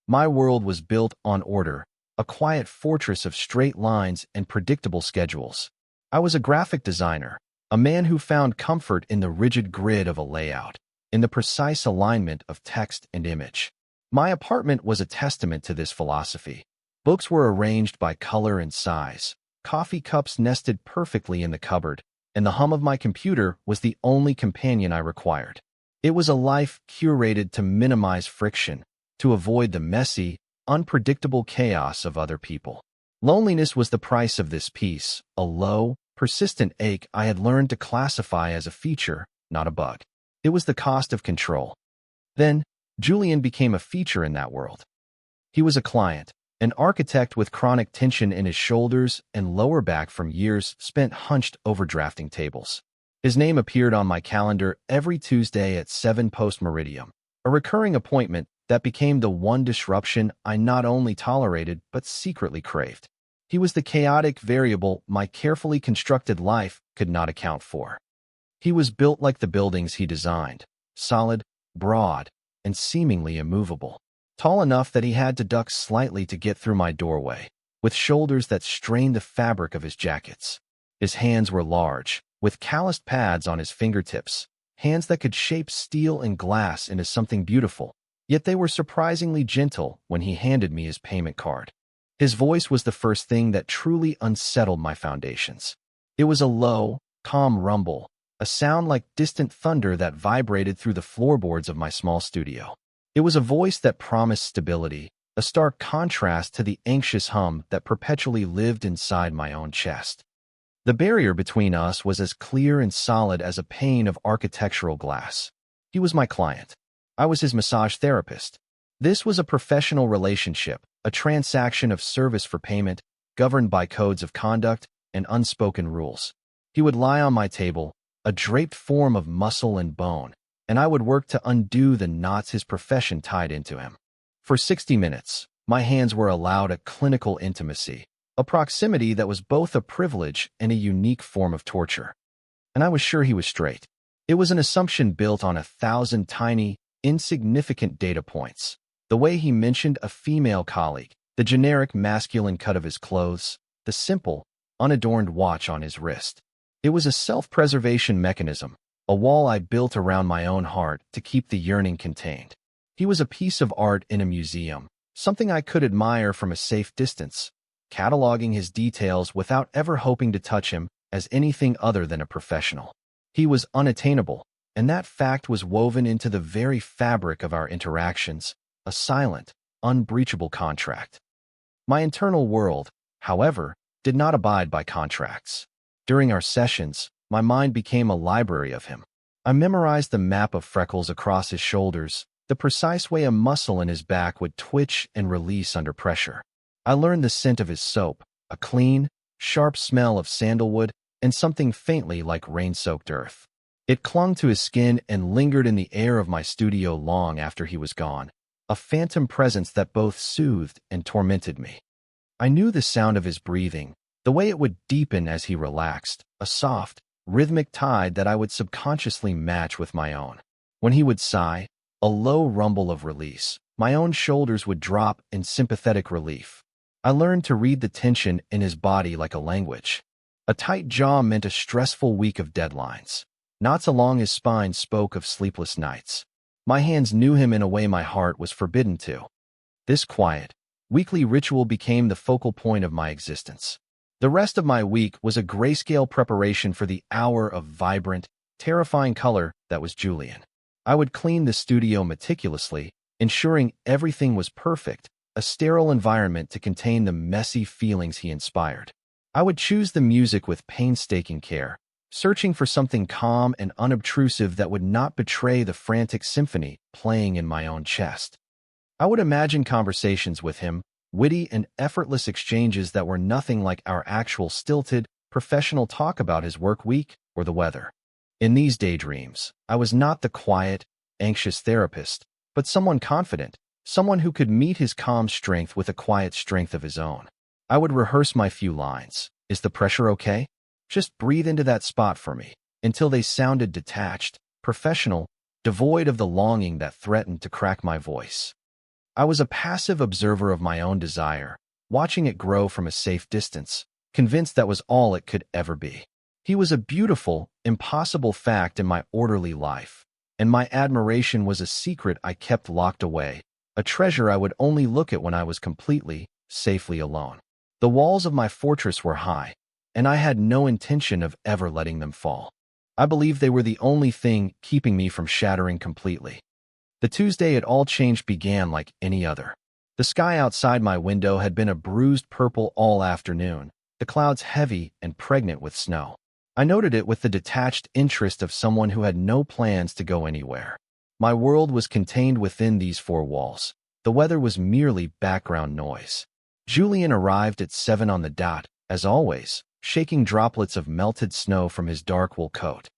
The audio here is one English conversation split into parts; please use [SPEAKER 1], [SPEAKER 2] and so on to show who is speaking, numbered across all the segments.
[SPEAKER 1] My world was built on order, a quiet fortress of straight lines and predictable schedules. I was a graphic designer, a man who found comfort in the rigid grid of a layout, in the precise alignment of text and image. My apartment was a testament to this philosophy. Books were arranged by color and size. Coffee cups nested perfectly in the cupboard, and the hum of my computer was the only companion I required. It was a life curated to minimize friction, to avoid the messy, unpredictable chaos of other people. Loneliness was the price of this peace, a low, persistent ache I had learned to classify as a feature, not a bug. It was the cost of control. Then, Julian became a feature in that world. He was a client, an architect with chronic tension in his shoulders and lower back from years spent hunched over drafting tables. His name appeared on my calendar every Tuesday at 7 post-meridium, a recurring appointment that became the one disruption I not only tolerated but secretly craved. He was the chaotic variable my carefully constructed life could not account for. He was built like the buildings he designed, solid, broad, and seemingly immovable. Tall enough that he had to duck slightly to get through my doorway, with shoulders that strained the fabric of his jackets. His hands were large, with calloused pads on his fingertips, hands that could shape steel and glass into something beautiful, yet they were surprisingly gentle when he handed me his payment card. His voice was the first thing that truly unsettled my foundations. It was a low, calm rumble, a sound like distant thunder that vibrated through the floorboards of my small studio. It was a voice that promised stability, a stark contrast to the anxious hum that perpetually lived inside my own chest. The barrier between us was as clear and solid as a pane of architectural glass. He was my client. I was his massage therapist. This was a professional relationship, a transaction of service for payment, governed by codes of conduct and unspoken rules. He would lie on my table, a draped form of muscle and bone, and I would work to undo the knots his profession tied into him. For 60 minutes, my hands were allowed a clinical intimacy, a proximity that was both a privilege and a unique form of torture. And I was sure he was straight. It was an assumption built on 1,000 tiny, insignificant data points. The way he mentioned a female colleague, the generic masculine cut of his clothes, the simple, unadorned watch on his wrist. It was a self-preservation mechanism, a wall I built around my own heart to keep the yearning contained. He was a piece of art in a museum, something I could admire from a safe distance, cataloging his details without ever hoping to touch him as anything other than a professional. He was unattainable, and that fact was woven into the very fabric of our interactions, a silent, unbreachable contract. My internal world, however, did not abide by contracts. During our sessions, my mind became a library of him. I memorized the map of freckles across his shoulders, the precise way a muscle in his back would twitch and release under pressure. I learned the scent of his soap, a clean, sharp smell of sandalwood and something faintly like rain-soaked earth. It clung to his skin and lingered in the air of my studio long after he was gone, a phantom presence that both soothed and tormented me. I knew the sound of his breathing, the way it would deepen as he relaxed, a soft, rhythmic tide that I would subconsciously match with my own. When he would sigh, a low rumble of release, my own shoulders would drop in sympathetic relief. I learned to read the tension in his body like a language. A tight jaw meant a stressful week of deadlines. Knots along his spine spoke of sleepless nights. My hands knew him in a way my heart was forbidden to. This quiet, weekly ritual became the focal point of my existence. The rest of my week was a grayscale preparation for the hour of vibrant, terrifying color that was Julian. I would clean the studio meticulously, ensuring everything was perfect, a sterile environment to contain the messy feelings he inspired. I would choose the music with painstaking care, searching for something calm and unobtrusive that would not betray the frantic symphony playing in my own chest. I would imagine conversations with him, witty and effortless exchanges that were nothing like our actual stilted, professional talk about his work week or the weather. In these daydreams, I was not the quiet, anxious therapist, but someone confident, someone who could meet his calm strength with a quiet strength of his own. I would rehearse my few lines. Is the pressure okay? Just breathe into that spot for me, until they sounded detached, professional, devoid of the longing that threatened to crack my voice. I was a passive observer of my own desire, watching it grow from a safe distance, convinced that was all it could ever be. He was a beautiful, impossible fact in my orderly life, and my admiration was a secret I kept locked away, a treasure I would only look at when I was completely, safely alone. The walls of my fortress were high, and I had no intention of ever letting them fall. I believed they were the only thing keeping me from shattering completely. The Tuesday it all changed began like any other. The sky outside my window had been a bruised purple all afternoon, the clouds heavy and pregnant with snow. I noted it with the detached interest of someone who had no plans to go anywhere. My world was contained within these four walls. The weather was merely background noise. Julian arrived at 7 on the dot, as always, shaking droplets of melted snow from his dark wool coat.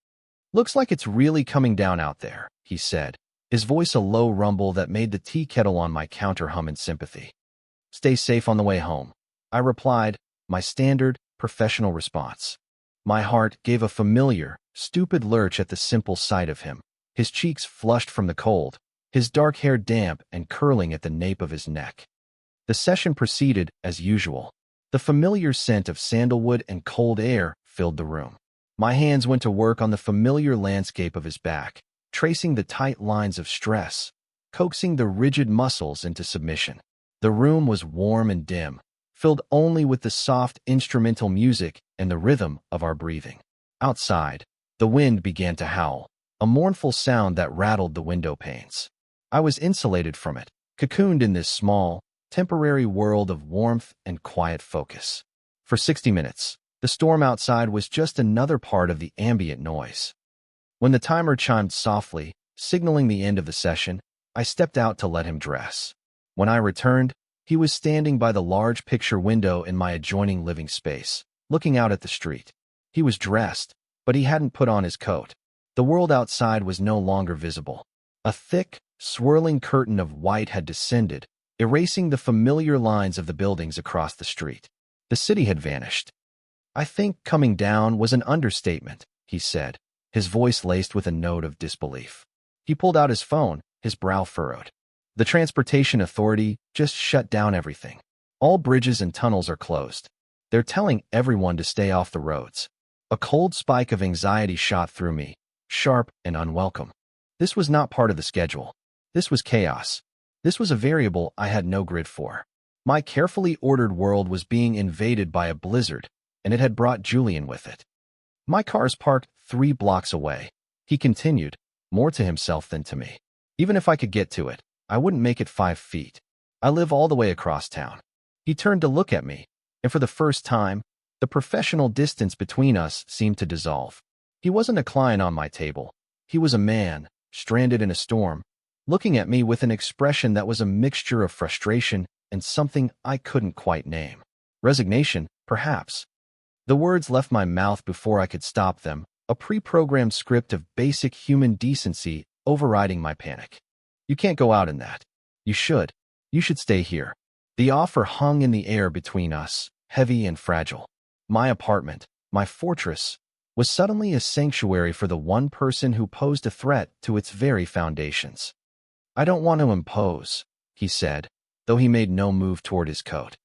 [SPEAKER 1] "Looks like it's really coming down out there," he said, his voice a low rumble that made the tea kettle on my counter hum in sympathy. "Stay safe on the way home," I replied, my standard, professional response. My heart gave a familiar, stupid lurch at the simple sight of him, his cheeks flushed from the cold, his dark hair damp and curling at the nape of his neck. The session proceeded as usual. The familiar scent of sandalwood and cold air filled the room. My hands went to work on the familiar landscape of his back, tracing the tight lines of stress, coaxing the rigid muscles into submission. The room was warm and dim, filled only with the soft instrumental music and the rhythm of our breathing. Outside, the wind began to howl, a mournful sound that rattled the window panes. I was insulated from it, cocooned in this small, temporary world of warmth and quiet focus. For 60 minutes, the storm outside was just another part of the ambient noise. When the timer chimed softly, signaling the end of the session, I stepped out to let him dress. When I returned, he was standing by the large picture window in my adjoining living space, looking out at the street. He was dressed, but he hadn't put on his coat. The world outside was no longer visible. A thick, swirling curtain of white had descended, erasing the familiar lines of the buildings across the street. The city had vanished. "I think coming down was an understatement," he said, his voice laced with a note of disbelief. He pulled out his phone, his brow furrowed. "The Transportation Authority just shut down everything. All bridges and tunnels are closed. They're telling everyone to stay off the roads." A cold spike of anxiety shot through me, sharp and unwelcome. This was not part of the schedule. This was chaos. This was a variable I had no grid for. My carefully ordered world was being invaded by a blizzard, and it had brought Julian with it. "My car's parked 3 blocks away," he continued, more to himself than to me. "Even if I could get to it, I wouldn't make it 5 feet. I live all the way across town." He turned to look at me, and for the first time, the professional distance between us seemed to dissolve. He wasn't a client on my table. He was a man, stranded in a storm, looking at me with an expression that was a mixture of frustration and something I couldn't quite name. Resignation, perhaps. The words left my mouth before I could stop them, a pre-programmed script of basic human decency overriding my panic. "You can't go out in that. You should. You should stay here." The offer hung in the air between us, heavy and fragile. My apartment, my fortress, was suddenly a sanctuary for the one person who posed a threat to its very foundations. "I don't want to impose," he said, though he made no move toward his coat.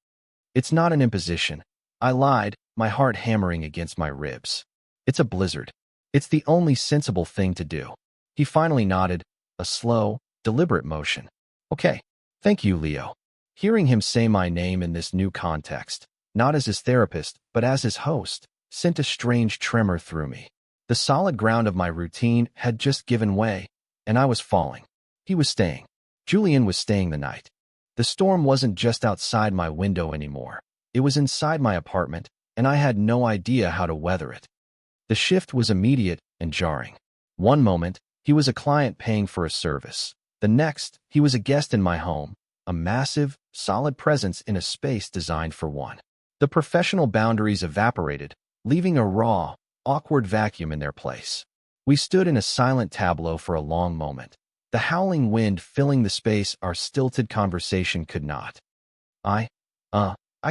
[SPEAKER 1] "It's not an imposition," I lied, my heart hammering against my ribs. "It's a blizzard. It's the only sensible thing to do." He finally nodded, a slow, deliberate motion. "Okay. Thank you, Leo." Hearing him say my name in this new context, not as his therapist, but as his host, sent a strange tremor through me. The solid ground of my routine had just given way, and I was falling. He was staying. Julian was staying the night. The storm wasn't just outside my window anymore. It was inside my apartment, and I had no idea how to weather it. The shift was immediate and jarring. One moment, he was a client paying for a service. The next, he was a guest in my home, a massive, solid presence in a space designed for one. The professional boundaries evaporated, leaving a raw, awkward vacuum in their place. We stood in a silent tableau for a long moment, the howling wind filling the space our stilted conversation could not. I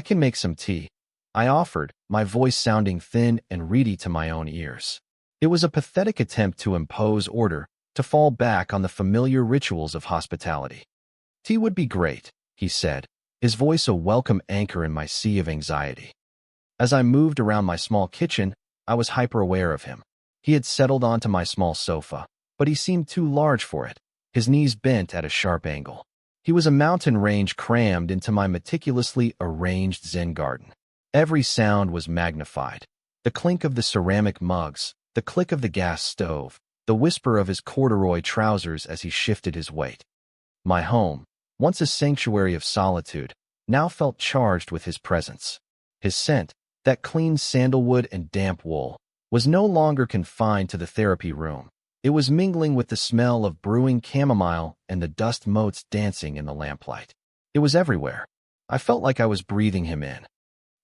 [SPEAKER 1] can make some tea," I offered, my voice sounding thin and reedy to my own ears. It was a pathetic attempt to impose order, to fall back on the familiar rituals of hospitality. Tea would be great, he said, his voice a welcome anchor in my sea of anxiety. As I moved around my small kitchen, I was hyper-aware of him. He had settled onto my small sofa, but he seemed too large for it, his knees bent at a sharp angle. He was a mountain range crammed into my meticulously arranged Zen garden. Every sound was magnified. The clink of the ceramic mugs, the click of the gas stove, the whisper of his corduroy trousers as he shifted his weight. My home, once a sanctuary of solitude, now felt charged with his presence. His scent, that clean sandalwood and damp wool, was no longer confined to the therapy room. It was mingling with the smell of brewing chamomile and the dust motes dancing in the lamplight. It was everywhere. I felt like I was breathing him in.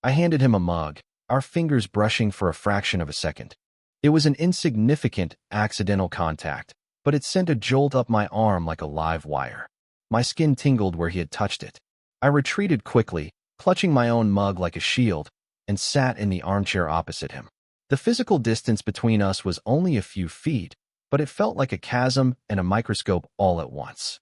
[SPEAKER 1] I handed him a mug, our fingers brushing for a fraction of a second. It was an insignificant, accidental contact, but it sent a jolt up my arm like a live wire. My skin tingled where he had touched it. I retreated quickly, clutching my own mug like a shield, and sat in the armchair opposite him. The physical distance between us was only a few feet, but it felt like a chasm and a microscope all at once.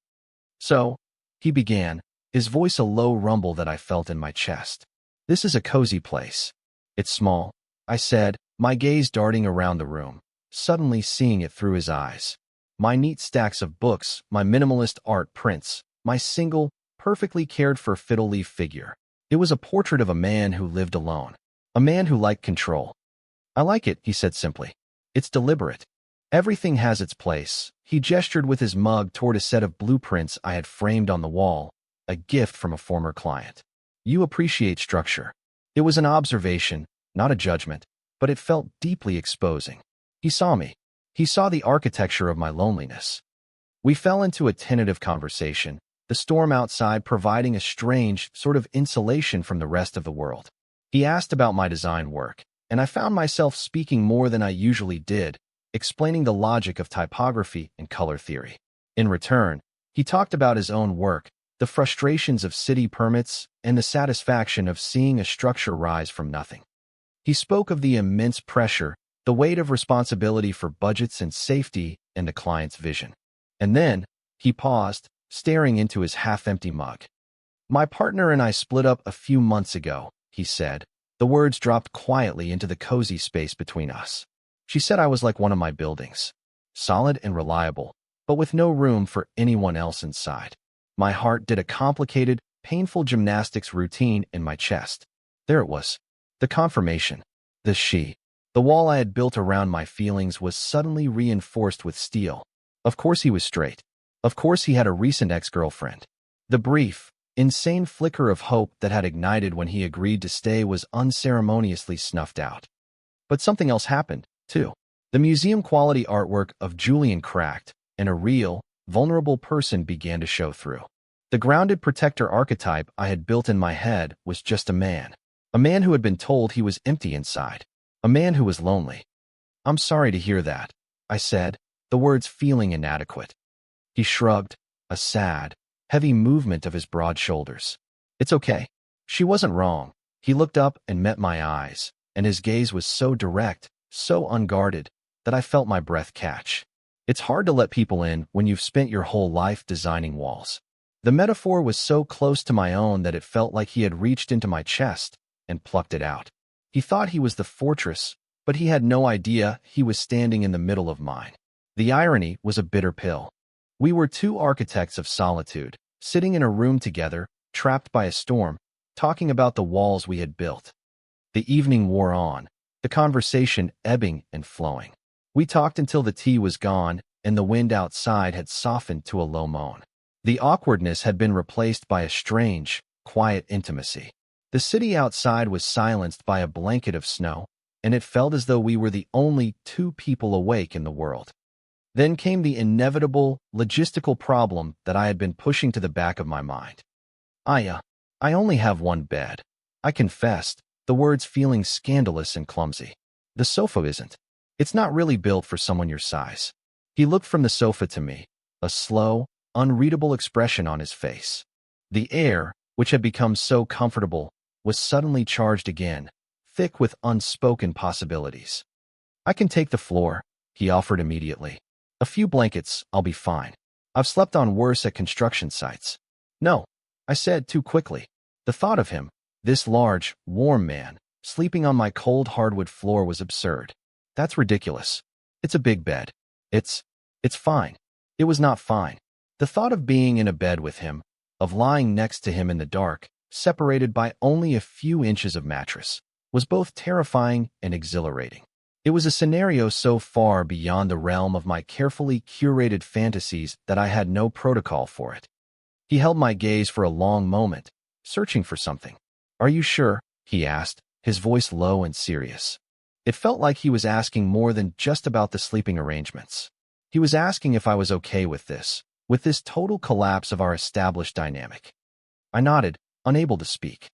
[SPEAKER 1] So, he began, his voice a low rumble that I felt in my chest. This is a cozy place. It's small, I said, my gaze darting around the room, suddenly seeing it through his eyes. My neat stacks of books, my minimalist art prints, my single, perfectly cared-for fiddle-leaf figure. It was a portrait of a man who lived alone, a man who liked control. I like it, he said simply. It's deliberate. Everything has its place. He gestured with his mug toward a set of blueprints I had framed on the wall, a gift from a former client. You appreciate structure. It was an observation, not a judgment, but it felt deeply exposing. He saw me. He saw the architecture of my loneliness. We fell into a tentative conversation, the storm outside providing a strange sort of insulation from the rest of the world. He asked about my design work, and I found myself speaking more than I usually did, explaining the logic of typography and color theory. In return, he talked about his own work, the frustrations of city permits, and the satisfaction of seeing a structure rise from nothing. He spoke of the immense pressure, the weight of responsibility for budgets and safety, and the client's vision. And then, he paused, staring into his half-empty mug. My partner and I split up a few months ago, he said. The words dropped quietly into the cozy space between us. She said I was like one of my buildings, solid and reliable, but with no room for anyone else inside. My heart did a complicated, painful gymnastics routine in my chest. There it was. The confirmation. The she. The wall I had built around my feelings was suddenly reinforced with steel. Of course he was straight. Of course he had a recent ex-girlfriend. The brief, insane flicker of hope that had ignited when he agreed to stay was unceremoniously snuffed out. But something else happened, too. The museum-quality artwork of Julian cracked, and a real, vulnerable person began to show through. The grounded protector archetype I had built in my head was just a man who had been told he was empty inside, a man who was lonely. I'm sorry to hear that, I said, the words feeling inadequate. He shrugged, a sad, heavy movement of his broad shoulders. It's okay. She wasn't wrong. He looked up and met my eyes, and his gaze was so direct, so unguarded, that I felt my breath catch. It's hard to let people in when you've spent your whole life designing walls. The metaphor was so close to my own that it felt like he had reached into my chest and plucked it out. He thought he was the fortress, but he had no idea he was standing in the middle of mine. The irony was a bitter pill. We were two architects of solitude, sitting in a room together, trapped by a storm, talking about the walls we had built. The evening wore on, the conversation ebbing and flowing. We talked until the tea was gone and the wind outside had softened to a low moan. The awkwardness had been replaced by a strange, quiet intimacy. The city outside was silenced by a blanket of snow, and it felt as though we were the only two people awake in the world. Then came the inevitable, logistical problem that I had been pushing to the back of my mind. I only have one bed. I confessed, the words feeling scandalous and clumsy. The sofa isn't. It's not really built for someone your size. He looked from the sofa to me, a slow, unreadable expression on his face. The air, which had become so comfortable, was suddenly charged again, thick with unspoken possibilities. I can take the floor, he offered immediately. A few blankets, I'll be fine. I've slept on worse at construction sites. No, I said too quickly. The thought of him, this large, warm man, sleeping on my cold hardwood floor was absurd. That's ridiculous. It's a big bed. It's fine. It was not fine. The thought of being in a bed with him, of lying next to him in the dark, separated by only a few inches of mattress, was both terrifying and exhilarating. It was a scenario so far beyond the realm of my carefully curated fantasies that I had no protocol for it. He held my gaze for a long moment, searching for something. "Are you sure?" he asked, his voice low and serious. It felt like he was asking more than just about the sleeping arrangements. He was asking if I was okay with this total collapse of our established dynamic. I nodded, unable to speak.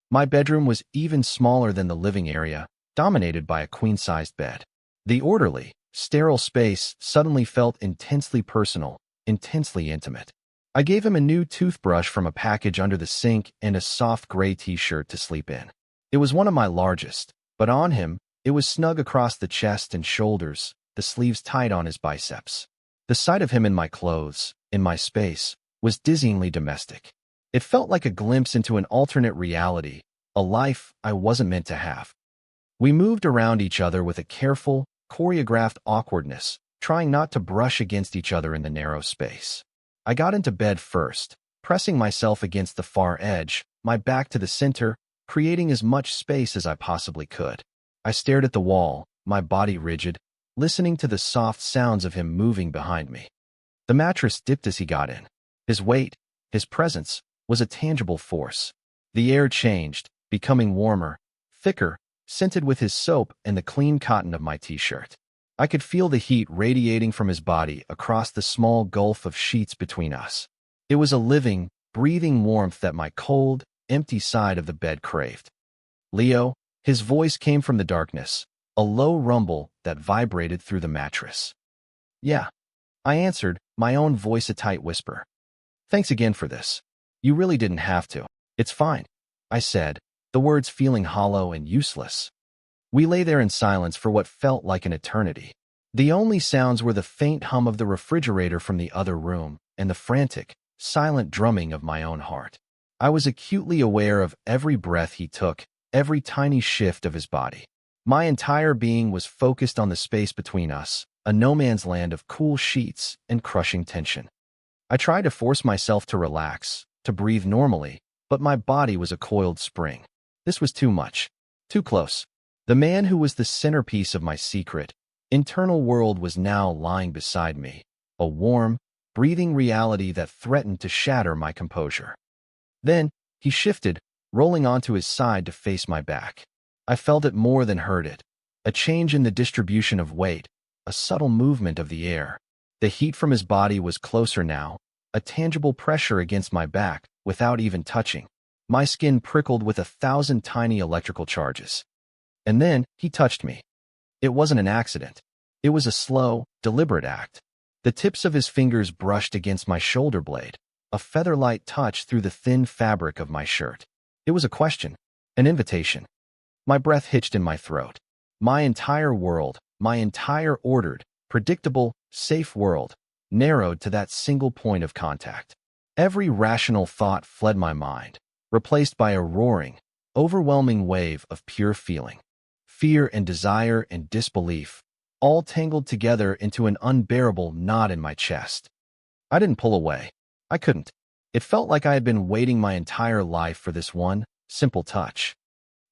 [SPEAKER 1] My bedroom was even smaller than the living area, dominated by a queen-sized bed. The orderly, sterile space suddenly felt intensely personal, intensely intimate. I gave him a new toothbrush from a package under the sink and a soft gray t-shirt to sleep in. It was one of my largest, but on him, it was snug across the chest and shoulders, the sleeves tight on his biceps. The sight of him in my clothes, in my space, was dizzyingly domestic. It felt like a glimpse into an alternate reality, a life I wasn't meant to have. We moved around each other with a careful, choreographed awkwardness, trying not to brush against each other in the narrow space. I got into bed first, pressing myself against the far edge, my back to the center, creating as much space as I possibly could. I stared at the wall, my body rigid, listening to the soft sounds of him moving behind me. The mattress dipped as he got in. His weight, his presence, was a tangible force. The air changed, becoming warmer, thicker, scented with his soap and the clean cotton of my t-shirt. I could feel the heat radiating from his body across the small gulf of sheets between us. It was a living, breathing warmth that my cold, empty side of the bed craved. "Leo," his voice came from the darkness, a low rumble that vibrated through the mattress. "Yeah," I answered, my own voice a tight whisper. "Thanks again for this. You really didn't have to." "It's fine," I said, the words feeling hollow and useless. We lay there in silence for what felt like an eternity. The only sounds were the faint hum of the refrigerator from the other room and the frantic, silent drumming of my own heart. I was acutely aware of every breath he took, every tiny shift of his body. My entire being was focused on the space between us, a no-man's land of cool sheets and crushing tension. I tried to force myself to relax, to breathe normally, but my body was a coiled spring. This was too much. Too close. The man who was the centerpiece of my secret, internal world was now lying beside me, a warm, breathing reality that threatened to shatter my composure. Then, he shifted, rolling onto his side to face my back. I felt it more than heard it. A change in the distribution of weight, a subtle movement of the air. The heat from his body was closer now, a tangible pressure against my back, without even touching. My skin prickled with 1,000 tiny electrical charges. And then, he touched me. It wasn't an accident. It was a slow, deliberate act. The tips of his fingers brushed against my shoulder blade, a feather-light touch through the thin fabric of my shirt. It was a question, an invitation. My breath hitched in my throat. My entire world, my entire ordered, predictable, safe world, narrowed to that single point of contact. Every rational thought fled my mind, replaced by a roaring, overwhelming wave of pure feeling. Fear and desire and disbelief, all tangled together into an unbearable knot in my chest. I didn't pull away. I couldn't. It felt like I had been waiting my entire life for this one, simple touch.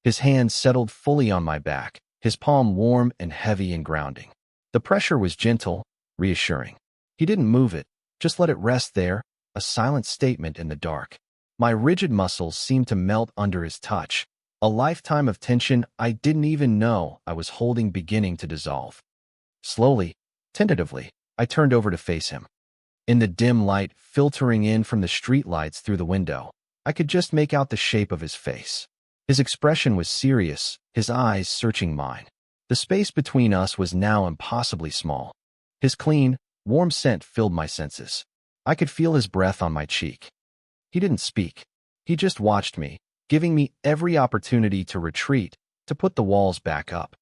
[SPEAKER 1] His hand settled fully on my back, his palm warm and heavy and grounding. The pressure was gentle, reassuring. He didn't move it, just let it rest there, a silent statement in the dark. My rigid muscles seemed to melt under his touch, a lifetime of tension I didn't even know I was holding beginning to dissolve. Slowly, tentatively, I turned over to face him. In the dim light filtering in from the streetlights through the window, I could just make out the shape of his face. His expression was serious, his eyes searching mine. The space between us was now impossibly small. His clean, warm scent filled my senses. I could feel his breath on my cheek. He didn't speak. He just watched me, giving me every opportunity to retreat, to put the walls back up.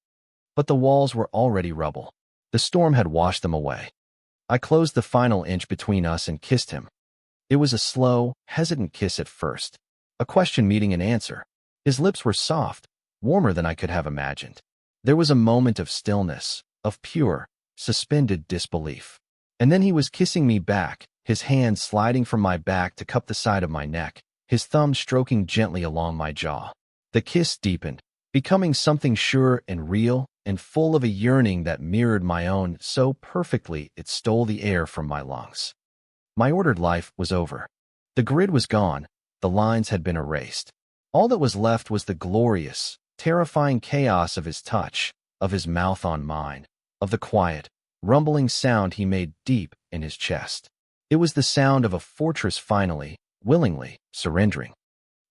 [SPEAKER 1] But the walls were already rubble. The storm had washed them away. I closed the final inch between us and kissed him. It was a slow, hesitant kiss at first, a question meeting an answer. His lips were soft, warmer than I could have imagined. There was a moment of stillness, of pure, suspended disbelief. And then he was kissing me back, his hand sliding from my back to cup the side of my neck, his thumb stroking gently along my jaw. The kiss deepened, becoming something sure and real and full of a yearning that mirrored my own so perfectly it stole the air from my lungs. My ordered life was over. The grid was gone, the lines had been erased. All that was left was the glorious, terrifying chaos of his touch, of his mouth on mine, of the quiet, rumbling sound he made deep in his chest. It was the sound of a fortress finally, willingly, surrendering.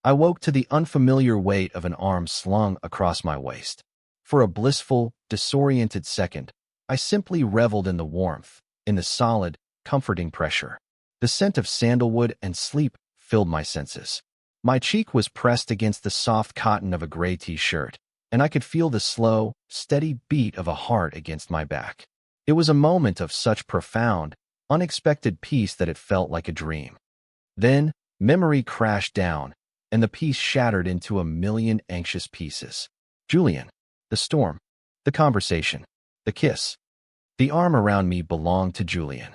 [SPEAKER 1] I woke to the unfamiliar weight of an arm slung across my waist. For a blissful, disoriented second, I simply reveled in the warmth, in the solid, comforting pressure. The scent of sandalwood and sleep filled my senses. My cheek was pressed against the soft cotton of a gray t-shirt, and I could feel the slow, steady beat of a heart against my back. It was a moment of such profound, unexpected peace that it felt like a dream. Then, memory crashed down, and the peace shattered into a million anxious pieces. Julian, the storm, the conversation, the kiss. The arm around me belonged to Julian.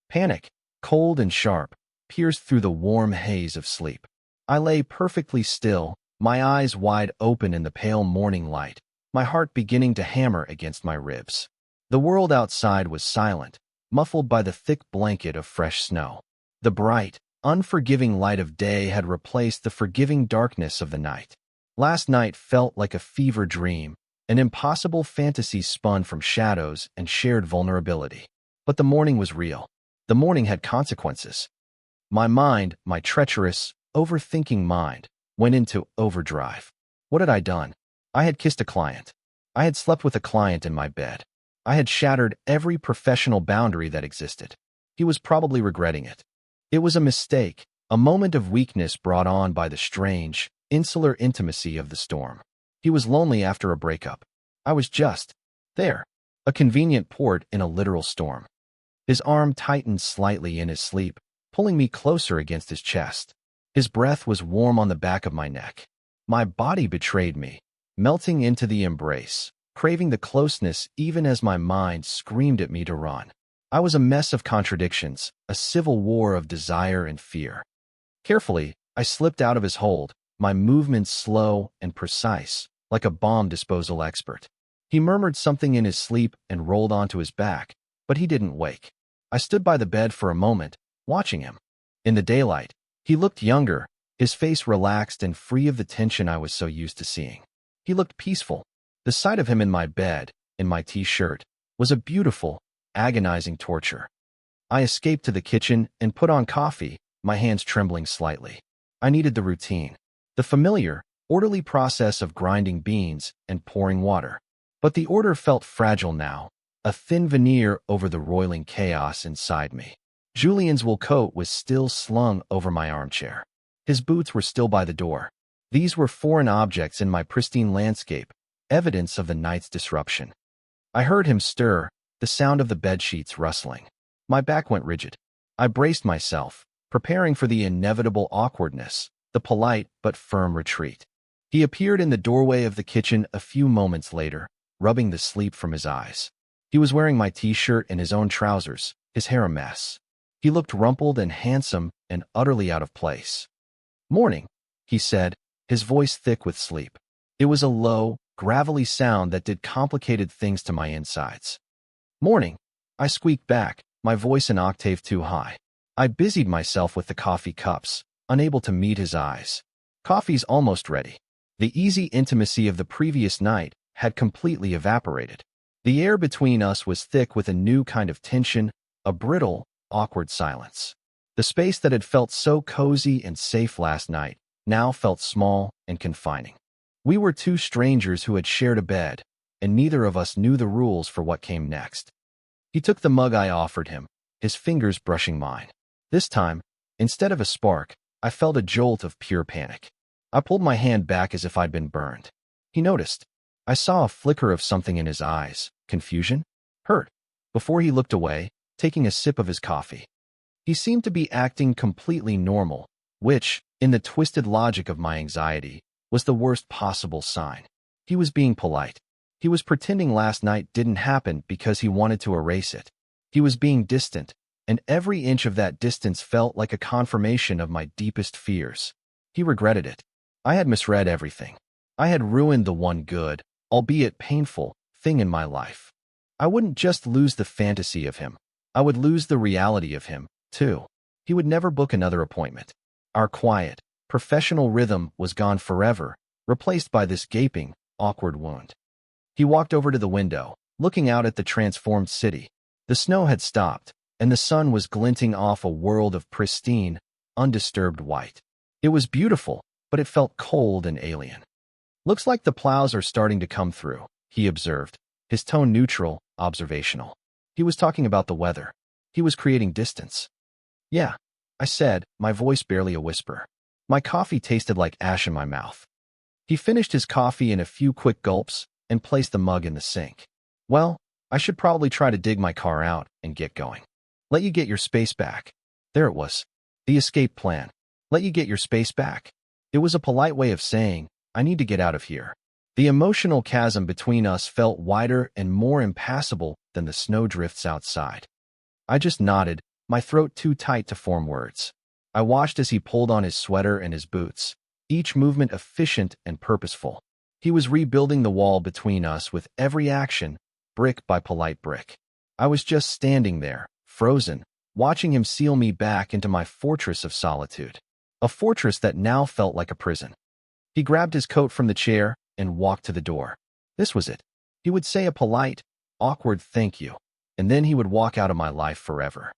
[SPEAKER 1] Panic, cold and sharp, pierced through the warm haze of sleep. I lay perfectly still, my eyes wide open in the pale morning light, my heart beginning to hammer against my ribs. The world outside was silent, muffled by the thick blanket of fresh snow. The bright, unforgiving light of day had replaced the forgiving darkness of the night. Last night felt like a fever dream, an impossible fantasy spun from shadows and shared vulnerability. But the morning was real. The morning had consequences. My mind, my treacherous, overthinking mind, went into overdrive. What had I done? I had kissed a client. I had slept with a client in my bed. I had shattered every professional boundary that existed. He was probably regretting it. It was a mistake, a moment of weakness brought on by the strange, insular intimacy of the storm. He was lonely after a breakup. I was just there, a convenient port in a literal storm. His arm tightened slightly in his sleep, pulling me closer against his chest. His breath was warm on the back of my neck. My body betrayed me, melting into the embrace, craving the closeness even as my mind screamed at me to run. I was a mess of contradictions, a civil war of desire and fear. Carefully, I slipped out of his hold, my movements slow and precise, like a bomb disposal expert. He murmured something in his sleep and rolled onto his back, but he didn't wake. I stood by the bed for a moment, watching him. In the daylight, he looked younger, his face relaxed and free of the tension I was so used to seeing. He looked peaceful. The sight of him in my bed, in my t-shirt, was a beautiful, agonizing torture. I escaped to the kitchen and put on coffee, my hands trembling slightly. I needed the routine, the familiar, orderly process of grinding beans and pouring water. But the order felt fragile now, a thin veneer over the roiling chaos inside me. Julian's wool coat was still slung over my armchair. His boots were still by the door. These were foreign objects in my pristine landscape, evidence of the night's disruption. I heard him stir, the sound of the bedsheets rustling. My back went rigid. I braced myself, preparing for the inevitable awkwardness, the polite but firm retreat. He appeared in the doorway of the kitchen a few moments later, rubbing the sleep from his eyes. He was wearing my t-shirt and his own trousers, his hair a mess. He looked rumpled and handsome and utterly out of place. "Morning," he said, his voice thick with sleep. It was a low, gravelly sound that did complicated things to my insides. "Morning," I squeaked back, my voice an octave too high. I busied myself with the coffee cups, unable to meet his eyes. "Coffee's almost ready." The easy intimacy of the previous night had completely evaporated. The air between us was thick with a new kind of tension, a brittle, awkward silence. The space that had felt so cozy and safe last night now felt small and confining. We were two strangers who had shared a bed, and neither of us knew the rules for what came next. He took the mug I offered him, his fingers brushing mine. This time, instead of a spark, I felt a jolt of pure panic. I pulled my hand back as if I'd been burned. He noticed. I saw a flicker of something in his eyes, confusion, hurt, before he looked away, taking a sip of his coffee. He seemed to be acting completely normal, which, in the twisted logic of my anxiety, was the worst possible sign. He was being polite. He was pretending last night didn't happen because he wanted to erase it. He was being distant, and every inch of that distance felt like a confirmation of my deepest fears. He regretted it. I had misread everything. I had ruined the one good, albeit painful, thing in my life. I wouldn't just lose the fantasy of him. I would lose the reality of him, too. He would never book another appointment. Our quiet, professional rhythm was gone forever, replaced by this gaping, awkward wound. He walked over to the window, looking out at the transformed city. The snow had stopped, and the sun was glinting off a world of pristine, undisturbed white. It was beautiful, but it felt cold and alien. "Looks like the plows are starting to come through," he observed, his tone neutral, observational. He was talking about the weather. He was creating distance. "Yeah," I said, my voice barely a whisper. My coffee tasted like ash in my mouth. He finished his coffee in a few quick gulps and placed the mug in the sink. "Well, I should probably try to dig my car out and get going. Let you get your space back." There it was. The escape plan. Let you get your space back. It was a polite way of saying, I need to get out of here. The emotional chasm between us felt wider and more impassable than the snowdrifts outside. I just nodded, my throat too tight to form words. I watched as he pulled on his sweater and his boots, each movement efficient and purposeful. He was rebuilding the wall between us with every action, brick by polite brick. I was just standing there, frozen, watching him seal me back into my fortress of solitude. A fortress that now felt like a prison. He grabbed his coat from the chair and walked to the door. This was it. He would say a polite, awkward thank you, and then he would walk out of my life forever.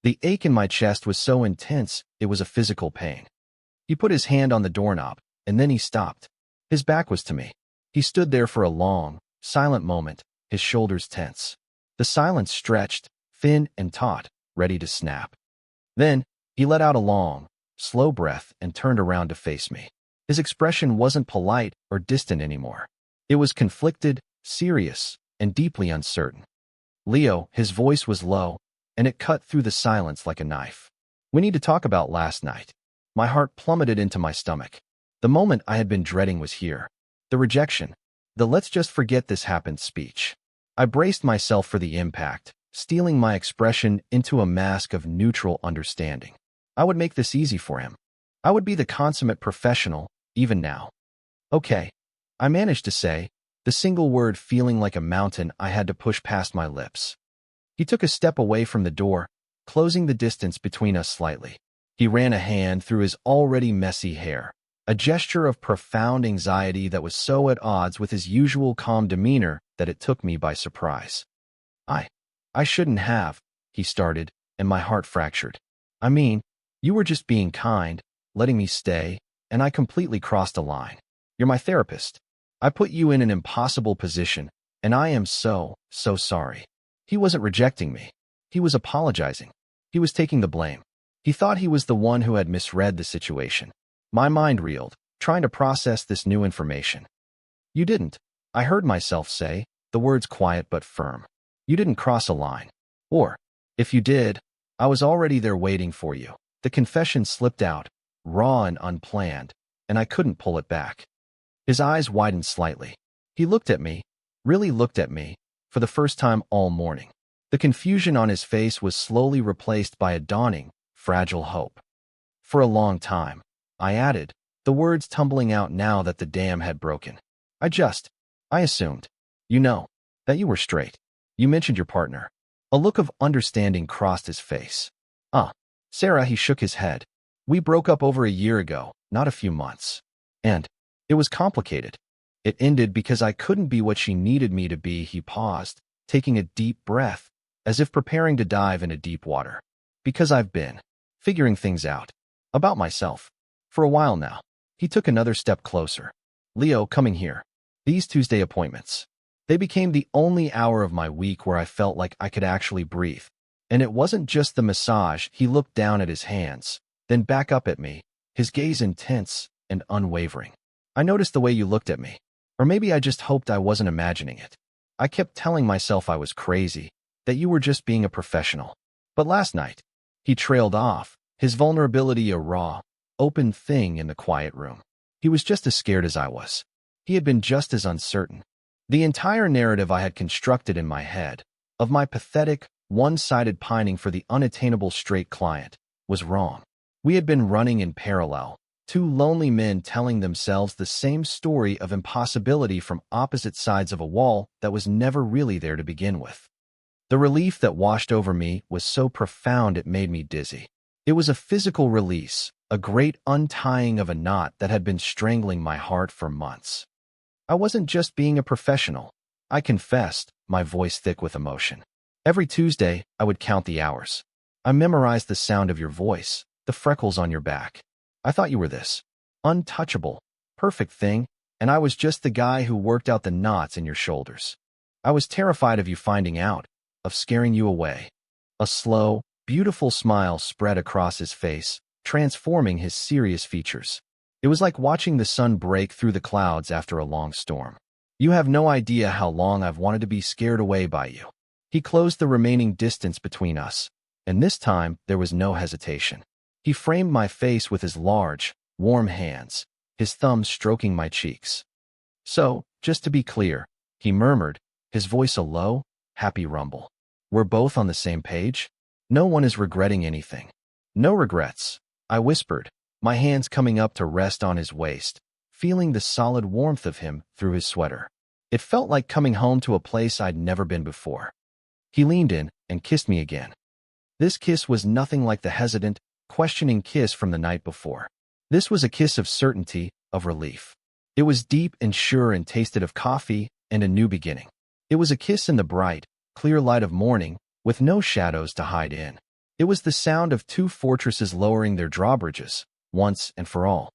[SPEAKER 1] The ache in my chest was so intense, it was a physical pain. He put his hand on the doorknob, and then he stopped. His back was to me. He stood there for a long, silent moment, his shoulders tense. The silence stretched, thin and taut, ready to snap. Then, he let out a long, slow breath and turned around to face me. His expression wasn't polite or distant anymore. It was conflicted, serious, and deeply uncertain. "Leo," his voice was low, and it cut through the silence like a knife. "We need to talk about last night." My heart plummeted into my stomach. The moment I had been dreading was here. The rejection. The "let's just forget this happened" speech. I braced myself for the impact, steeling my expression into a mask of neutral understanding. I would make this easy for him. I would be the consummate professional, even now. "Okay," I managed to say, the single word feeling like a mountain I had to push past my lips. He took a step away from the door, closing the distance between us slightly. He ran a hand through his already messy hair, a gesture of profound anxiety that was so at odds with his usual calm demeanor that it took me by surprise. I shouldn't have," he started, and my heart fractured. "I mean, you were just being kind, letting me stay, and I completely crossed a line. You're my therapist. I put you in an impossible position, and I am so sorry." He wasn't rejecting me. He was apologizing. He was taking the blame. He thought he was the one who had misread the situation. My mind reeled, trying to process this new information. "You didn't," I heard myself say, the words quiet but firm. "You didn't cross a line. Or, if you did, I was already there waiting for you." The confession slipped out, raw and unplanned, and I couldn't pull it back. His eyes widened slightly. He looked at me, really looked at me, for the first time all morning. The confusion on his face was slowly replaced by a dawning, fragile hope. "For a long time," I added, the words tumbling out now that the dam had broken. I assumed, that you were straight. You mentioned your partner." A look of understanding crossed his face. Sarah," he shook his head. "We broke up over a year ago, not a few months. And it was complicated. It ended because I couldn't be what she needed me to be." He paused, taking a deep breath, as if preparing to dive into deep water. "Because I've been figuring things out about myself for a while now." He took another step closer. "Leo, coming here. These Tuesday appointments. They became the only hour of my week where I felt like I could actually breathe. And it wasn't just the massage." He looked down at his hands, then back up at me, his gaze intense and unwavering. "I noticed the way you looked at me. Or maybe I just hoped I wasn't imagining it. I kept telling myself I was crazy, that you were just being a professional. But last night," He trailed off, his vulnerability a raw, open thing in the quiet room. He was just as scared as I was. He had been just as uncertain. The entire narrative I had constructed in my head, of my pathetic, one-sided pining for the unattainable straight client, was wrong. We had been running in parallel, two lonely men telling themselves the same story of impossibility from opposite sides of a wall that was never really there to begin with. The relief that washed over me was so profound it made me dizzy. It was a physical release, a great untying of a knot that had been strangling my heart for months. I wasn't just being a professional, I confessed, my voice thick with emotion. Every Tuesday, I would count the hours. I memorized the sound of your voice, the freckles on your back. I thought you were this untouchable, perfect thing, and I was just the guy who worked out the knots in your shoulders. I was terrified of you finding out, of scaring you away. A slow, beautiful smile spread across his face, transforming his serious features. It was like watching the sun break through the clouds after a long storm. You have no idea how long I've wanted to be scared away by you. He closed the remaining distance between us, and this time there was no hesitation. He framed my face with his large, warm hands, his thumbs stroking my cheeks. So, just to be clear, he murmured, his voice a low, happy rumble. We're both on the same page? No one is regretting anything. No regrets, I whispered, my hands coming up to rest on his waist, feeling the solid warmth of him through his sweater. It felt like coming home to a place I'd never been before. He leaned in and kissed me again. This kiss was nothing like the hesitant, questioning kiss from the night before. This was a kiss of certainty, of relief. It was deep and sure and tasted of coffee and a new beginning. It was a kiss in the bright, clear light of morning, with no shadows to hide in. It was the sound of two fortresses lowering their drawbridges, once and for all.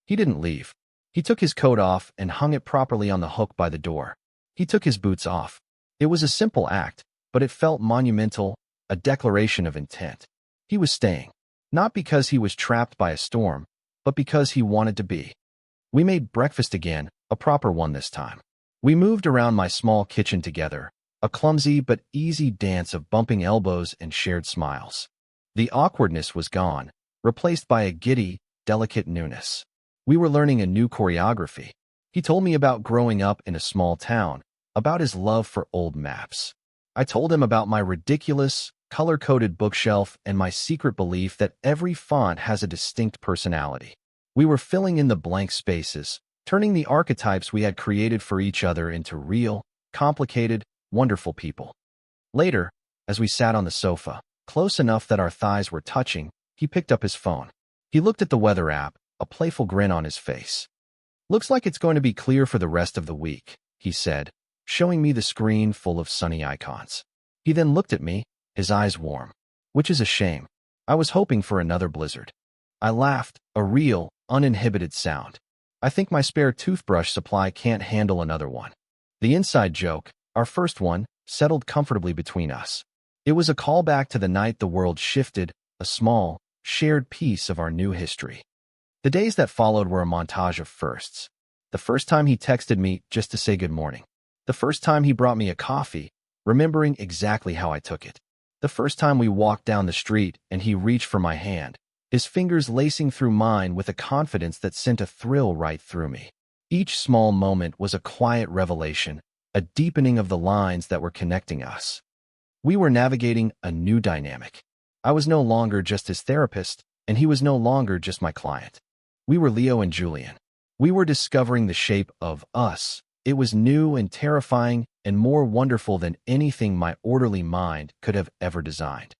[SPEAKER 1] He didn't leave. He took his coat off and hung it properly on the hook by the door. He took his boots off. It was a simple act, but it felt monumental, a declaration of intent. He was staying, not because he was trapped by a storm, but because he wanted to be. We made breakfast again, a proper one this time. We moved around my small kitchen together, a clumsy but easy dance of bumping elbows and shared smiles. The awkwardness was gone, replaced by a giddy, delicate newness. We were learning a new choreography. He told me about growing up in a small town, about his love for old maps. I told him about my ridiculous, color-coded bookshelf and my secret belief that every font has a distinct personality. We were filling in the blank spaces, turning the archetypes we had created for each other into real, complicated, wonderful people. Later, as we sat on the sofa, close enough that our thighs were touching, he picked up his phone. He looked at the weather app, a playful grin on his face. Looks like it's going to be clear for the rest of the week, he said, showing me the screen full of sunny icons. He then looked at me, his eyes warm. Which is a shame. I was hoping for another blizzard. I laughed, a real, uninhibited sound. I think my spare toothbrush supply can't handle another one. The inside joke, our first one, settled comfortably between us. It was a callback to the night the world shifted, a small, shared piece of our new history. The days that followed were a montage of firsts. The first time he texted me just to say good morning. The first time he brought me a coffee, remembering exactly how I took it. The first time we walked down the street and he reached for my hand, his fingers lacing through mine with a confidence that sent a thrill right through me. Each small moment was a quiet revelation, a deepening of the lines that were connecting us. We were navigating a new dynamic. I was no longer just his therapist, and he was no longer just my client. We were Leo and Julian. We were discovering the shape of us. It was new and terrifying and more wonderful than anything my orderly mind could have ever designed.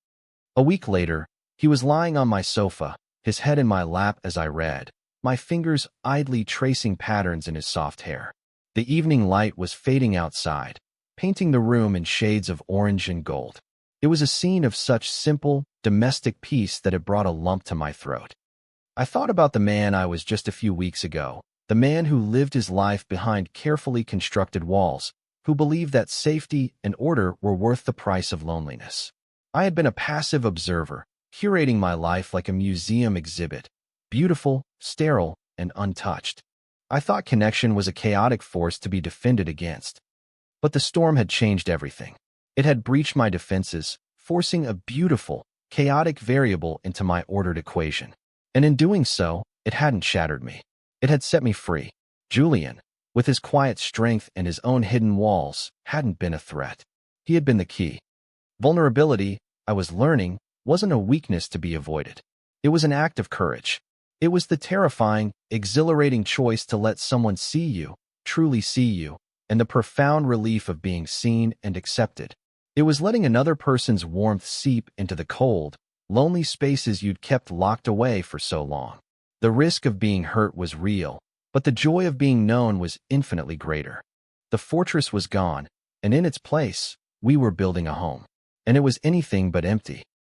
[SPEAKER 1] A week later, he was lying on my sofa, his head in my lap as I read, my fingers idly tracing patterns in his soft hair. The evening light was fading outside, painting the room in shades of orange and gold. It was a scene of such simple, domestic peace that it brought a lump to my throat. I thought about the man I was just a few weeks ago, the man who lived his life behind carefully constructed walls, who believed that safety and order were worth the price of loneliness. I had been a passive observer, curating my life like a museum exhibit, beautiful, sterile, and untouched. I thought connection was a chaotic force to be defended against. But the storm had changed everything. It had breached my defenses, forcing a beautiful, chaotic variable into my ordered equation. And in doing so, it hadn't shattered me. It had set me free. Julian, with his quiet strength and his own hidden walls, hadn't been a threat. He had been the key. Vulnerability, I was learning, wasn't a weakness to be avoided. It was an act of courage. It was the terrifying, exhilarating choice to let someone see you, truly see you, and the profound relief of being seen and accepted. It was letting another person's warmth seep into the cold, lonely spaces you'd kept locked away for so long. The risk of being hurt was real, but the joy of being known was infinitely greater. The fortress was gone, and in its place, we were building a home. And it was anything but empty.